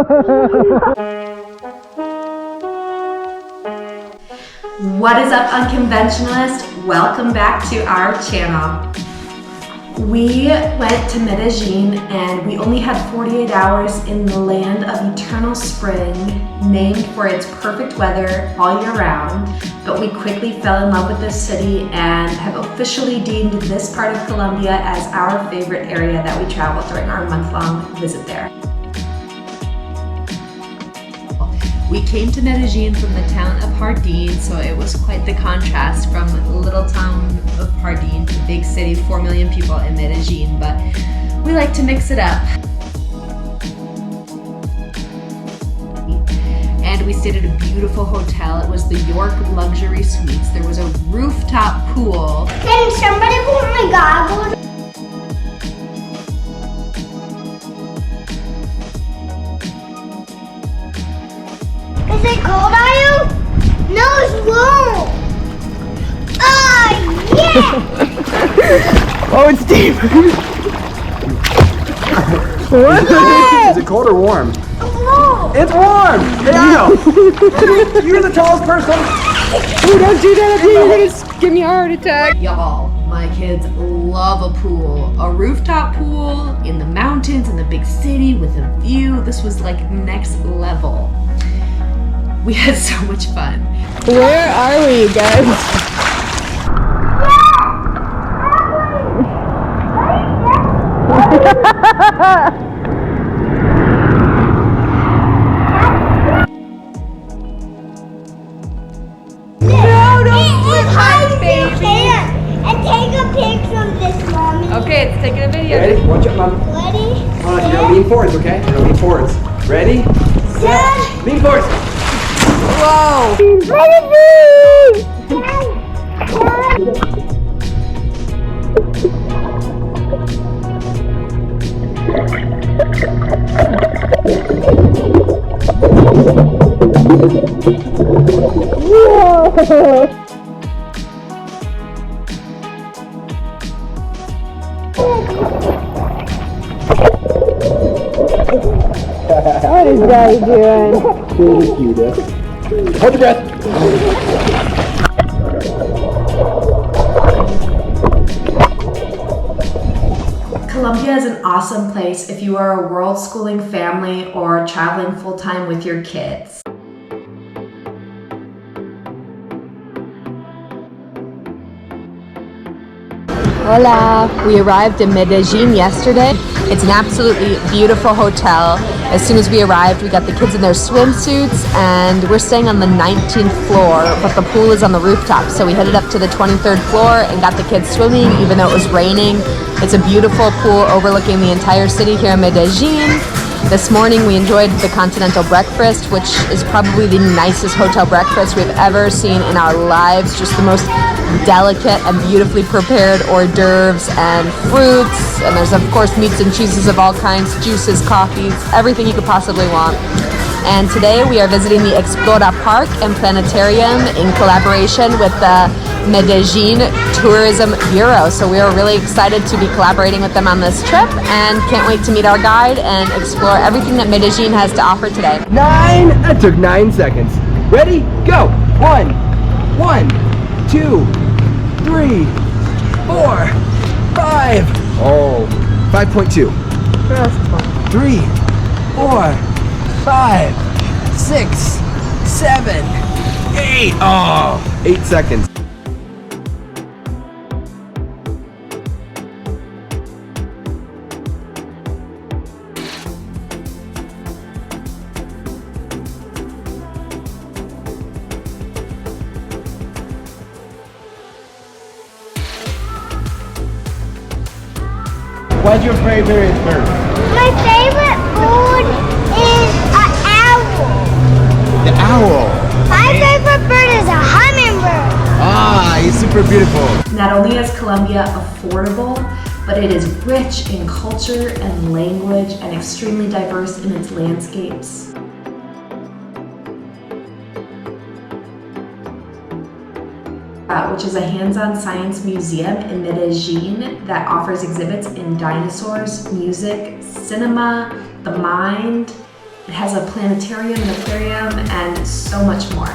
What is up, Unconventionalist? Welcome back to our channel. We went to Medellin and we only had 48 hours in the land of eternal spring, named for its perfect weather all year round. But we quickly fell in love with this city and have officially deemed this part of Colombia as our favorite area that we traveled during our month-long visit there. We came to Medellin from the town of Jardín, so it was quite the contrast from little town of Jardín to big city, 4 million people in Medellin, but we like to mix it up. And we stayed at a beautiful hotel. It was the York Luxury Suites. There was a rooftop pool. Can somebody put my goggles? Is it cold, are you? No, it's warm. Oh, yeah! Oh, it's deep. What? Is it cold or warm? Warm. It's warm. Get out. You're the tallest person. Oh, don't do that. You're gonna give me a heart attack. Y'all, my kids love a pool. A rooftop pool in the mountains in the big city with a view. This was like next level. We had so much fun. Where are we, you guys? And take a picture of this, Mommy. Okay, it's taking a video. Ready? Watch it, Mom. Ready? Come on, you're gonna lean forwards, okay? You're gonna lean forwards. Ready? Set. Lean forwards. Whoa! What is Daddy doing? Really cute, eh? Hold your breath. Colombia is an awesome place if you are a world schooling family or traveling full-time with your kids. Hola! We arrived in Medellin yesterday. It's an absolutely beautiful hotel. As soon as we arrived, we got the kids in their swimsuits and we're staying on the 19th floor, but the pool is on the rooftop. So we headed up to the 23rd floor and got the kids swimming even though it was raining. It's a beautiful pool overlooking the entire city here in Medellin. This morning we enjoyed the continental breakfast, which is probably the nicest hotel breakfast we've ever seen in our lives. Just the most delicate and beautifully prepared hors d'oeuvres and fruits. And there's of course meats and cheeses of all kinds, juices, coffees, everything you could possibly want. And today we are visiting the Explora Park and Planetarium in collaboration with the Medellin Tourism Bureau. So we are really excited to be collaborating with them on this trip and can't wait to meet our guide and explore everything that Medellin has to offer today. 9. That took 9 seconds. Ready? Go. 1, 2, 3, 4, 5. Oh, 5.2. 3, 4, 5, 6, 7, 8. Oh, 8 seconds. What's your favorite bird? My favorite bird is an owl. The owl. My favorite bird is a hummingbird. Ah, he's super beautiful. Not only is Colombia affordable, but it is rich in culture and language and extremely diverse in its landscapes. Which is a hands-on science museum in Medellin that offers exhibits in dinosaurs, music, cinema, the mind, It has a planetarium, an aquarium, and so much more.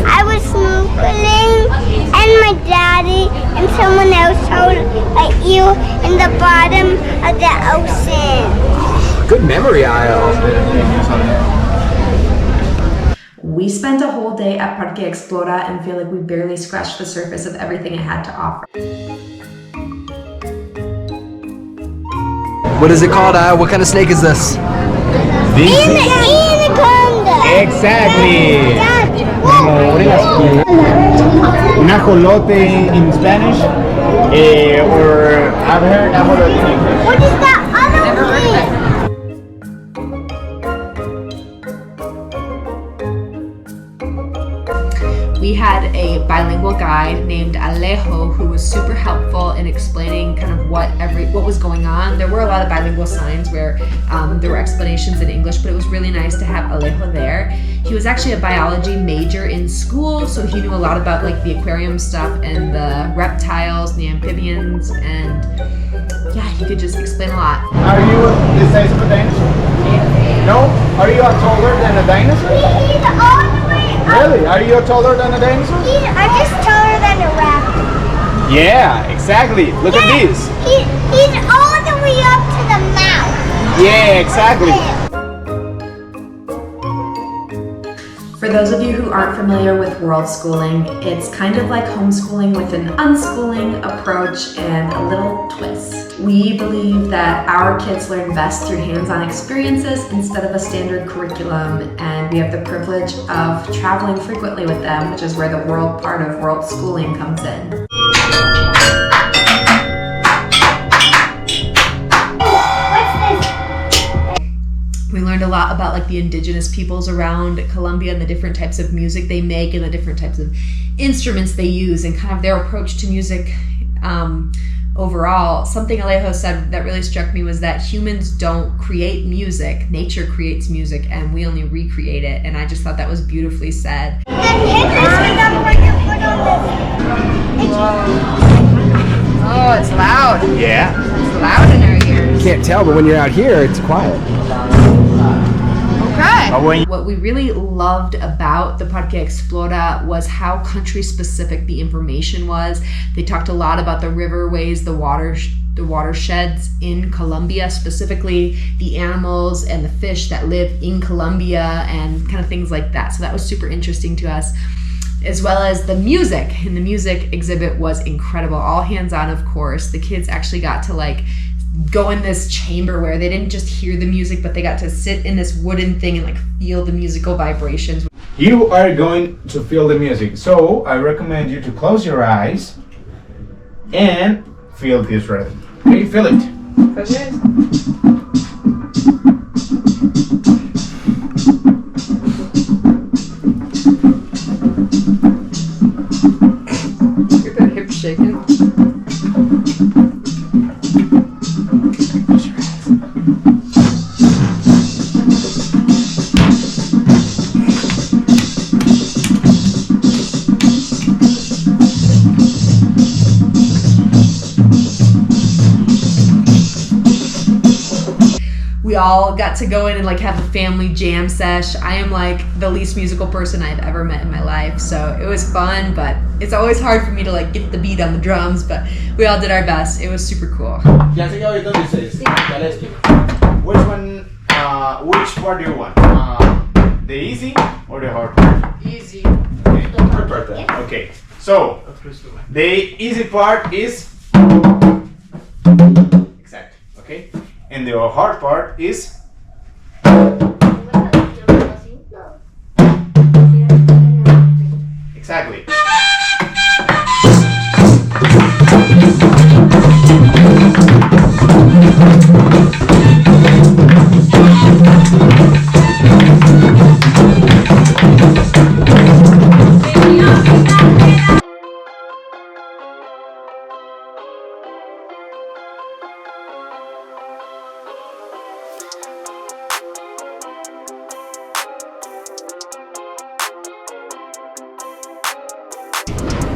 I was snorkeling, and my daddy and someone else told you in the bottom of the ocean. Good memory, Aisle. We spent a whole day at Parque Explora and feel like we barely scratched the surface of everything it had to offer. What is it called, Aisle? What kind of snake is this? Anaconda. Exactly. Un ajolote in Spanish, or I've heard ajolote in English. What is that other thing? We had a bilingual guide named Alejo who was super helpful in explaining kind of what was going on. There were a lot of bilingual signs where there were explanations in English, but it was really nice to have Alejo there. He was actually a biology major in school, so he knew a lot about like the aquarium stuff and the reptiles and the amphibians, and yeah, he could just explain a lot. Are you the size of a dinosaur? No? Are you taller than a dinosaur? He's all the way up. Really? Are you taller than a dinosaur? I'm just taller than a raptor. Yeah, exactly. Look at this. He's all the way up to the mouth. Yeah, exactly. For those of you who aren't familiar with world schooling, it's kind of like homeschooling with an unschooling approach and a little twist. We believe that our kids learn best through hands-on experiences instead of a standard curriculum, and we have the privilege of traveling frequently with them, which is where the world part of world schooling comes in. We learned a lot about like the indigenous peoples around Colombia and the different types of music they make and the different types of instruments they use and kind of their approach to music overall. Something Alejo said that really struck me was that humans don't create music, nature creates music and we only recreate it, and I just thought that was beautifully said. Oh, it's loud. Yeah. It's loud in our ears. Can't tell, but when you're out here, it's quiet. Okay. What we really loved about the Parque Explora was how country-specific the information was. They talked a lot about the riverways, the watersheds in Colombia, specifically the animals and the fish that live in Colombia and kind of things like that. So that was super interesting to us, as well as the music. And the music exhibit was incredible. All hands-on, of course. The kids actually got to like go in this chamber where they didn't just hear the music, but they got to sit in this wooden thing and like feel the musical vibrations. You are going to feel the music, so I recommend you to close your eyes and feel this rhythm. Okay, feel it. Get that hip shaking. We all got to go in and like have a family jam sesh. I am like the least musical person I've ever met in my life, so it was fun, but it's always hard for me to like get the beat on the drums, but we all did our best. It was super cool. Which one, which part do you want? The easy or the hard part? Easy. Okay, hard part then. Okay, so the easy part is exact, okay? And the hard part is exactly.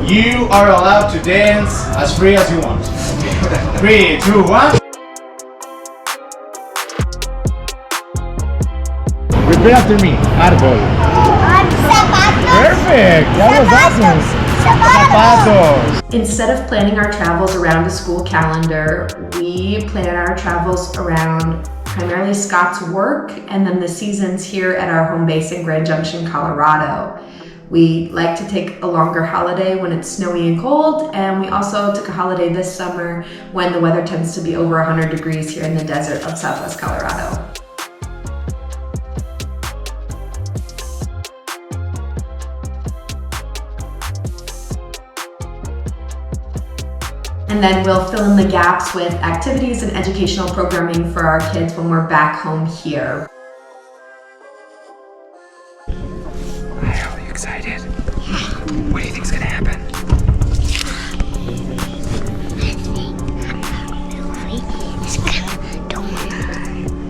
You are allowed to dance as free as you want. 3, 2, 1. Repeat after me. Árbol. Perfect. That was awesome. Zapatos. Instead of planning our travels around a school calendar, we plan our travels around primarily Scott's work and then the seasons here at our home base in Grand Junction, Colorado. We like to take a longer holiday when it's snowy and cold, and we also took a holiday this summer when the weather tends to be over 100 degrees here in the desert of Southwest Colorado. And then we'll fill in the gaps with activities and educational programming for our kids when we're back home here. Are you excited? What do you think's gonna happen?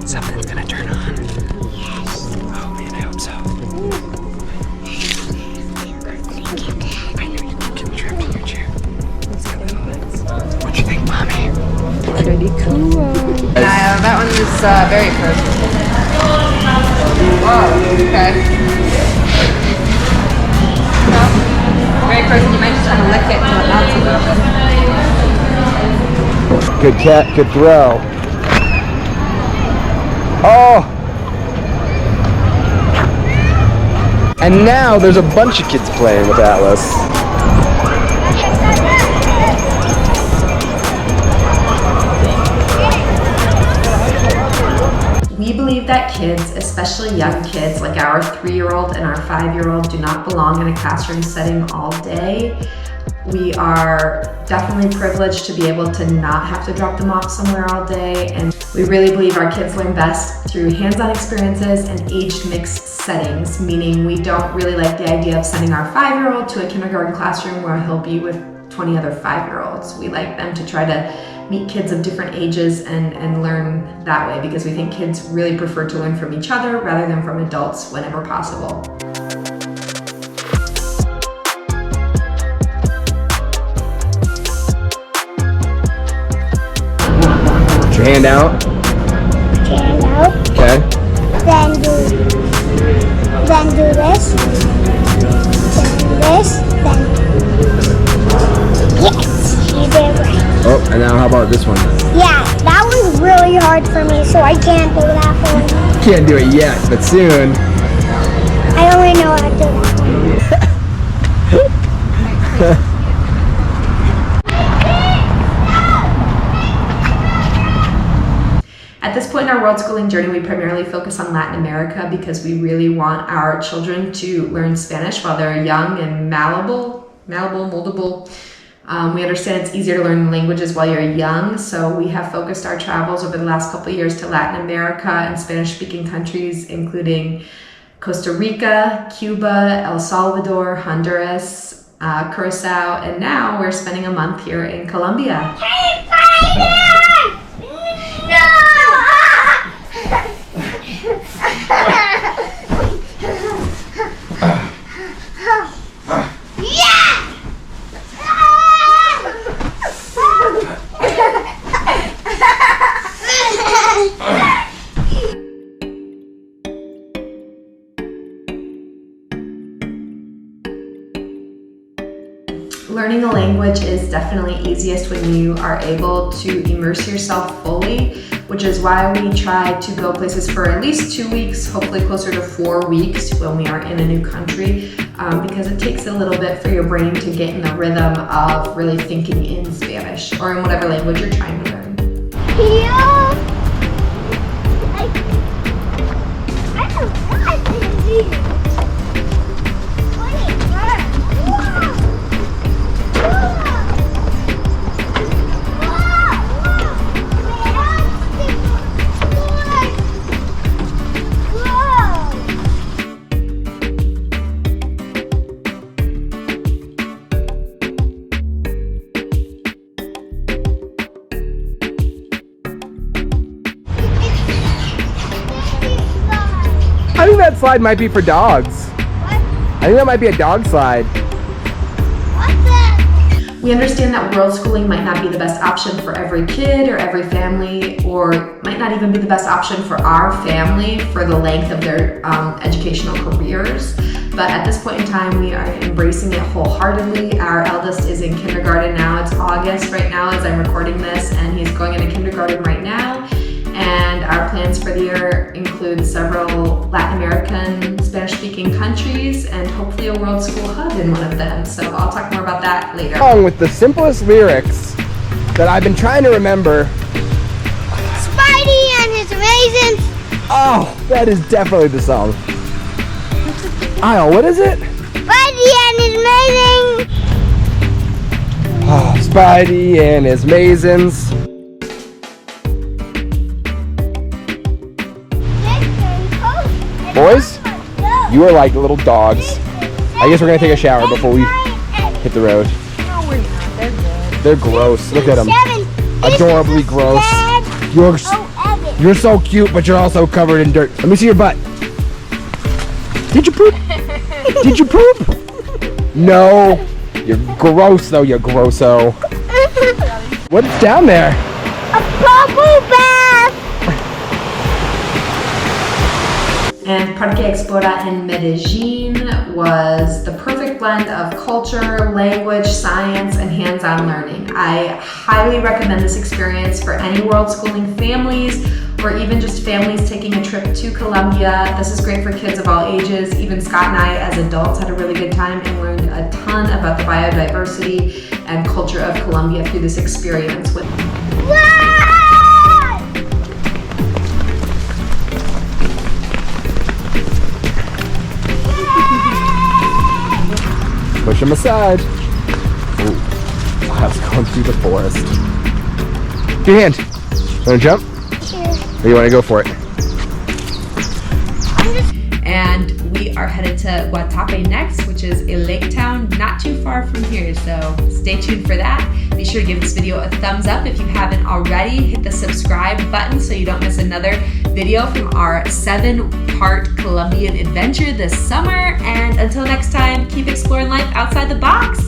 Something's gonna turn on. Yes. Oh man, I hope so. I know you can get trapped in your chair. What do you think, Mommy? Pretty cool. That one is very close. Whoa, okay. No, very close. You might just want to lick it and not a little bit. Good cat, good throw. Oh! And now there's a bunch of kids playing with Atlas. We believe that kids, especially young kids like our 3-year-old and our 5-year-old, do not belong in a classroom setting all day. We are definitely privileged to be able to not have to drop them off somewhere all day, and we really believe our kids learn best through hands-on experiences and aged mixed settings, meaning we don't really like the idea of sending our 5-year-old to a kindergarten classroom where he'll be with 20 other 5-year-olds. We like them to try to meet kids of different ages and learn that way, because we think kids really prefer to learn from each other rather than from adults whenever possible. Put your hand out. Hand out. Okay. Then do this. Then this. Then. Yes, you did right. Oh, and now how about this one? Yeah, that one's really hard for me, so I can't do that one. Can't do it yet, but soon. I only know how to do that one. At this point in our world schooling journey, we primarily focus on Latin America because we really want our children to learn Spanish while they're young and malleable, moldable. We understand it's easier to learn languages while you're young, so we have focused our travels over the last couple of years to Latin America and Spanish-speaking countries, including Costa Rica, Cuba, El Salvador, Honduras, Curacao, and now we're spending a month here in Colombia. Hey, Spider! No! Learning a language is definitely easiest when you are able to immerse yourself fully, which is why we try to go places for at least 2 weeks, hopefully closer to 4 weeks when we are in a new country, because it takes a little bit for your brain to get in the rhythm of really thinking in Spanish or in whatever language you're trying to learn. I don't want to see. I think that slide might be for dogs. What? I think that might be a dog slide. What's that? We understand that world schooling might not be the best option for every kid or every family, or might not even be the best option for our family for the length of their educational careers. But at this point in time, we are embracing it wholeheartedly. Our eldest is in kindergarten now. It's August right now as I'm recording this, and he's going into kindergarten right now. And our plans for the year include several Latin American Spanish-speaking countries and hopefully a world school hub in one of them. So I'll talk more about that later. Song with the simplest lyrics that I've been trying to remember. Spidey and his raisins. Oh, that is definitely the song. Isle, what is it? Spidey and his raisins. Oh, Spidey and his maizens. Boys, you are like little dogs. I guess we're gonna take a shower before we hit the road. No, we're not. They're good. They're gross. Look at them. Adorably gross. You're so cute, but you're also covered in dirt. Let me see your butt. Did you poop? Did you poop? No. You're gross though, you grosso. What's down there? A bubble bath. And Parque Explora in Medellin was the perfect blend of culture, language, science, and hands-on learning. I highly recommend this experience for any world schooling families or even just families taking a trip to Colombia. This is great for kids of all ages. Even Scott and I as adults had a really good time and learned a ton about the biodiversity and culture of Colombia through this experience. Push him aside. Ooh, I was going through the forest. Give your hand. Want to jump? Sure. Or you want to go for it? And we are headed to Wadi next, which is a lake town not too far from here. So stay tuned for that. Be sure to give this video a thumbs up if you haven't already. Hit the subscribe button so you don't miss another video from our 7-part Colombian adventure this summer. And until next time, keep exploring life outside the box.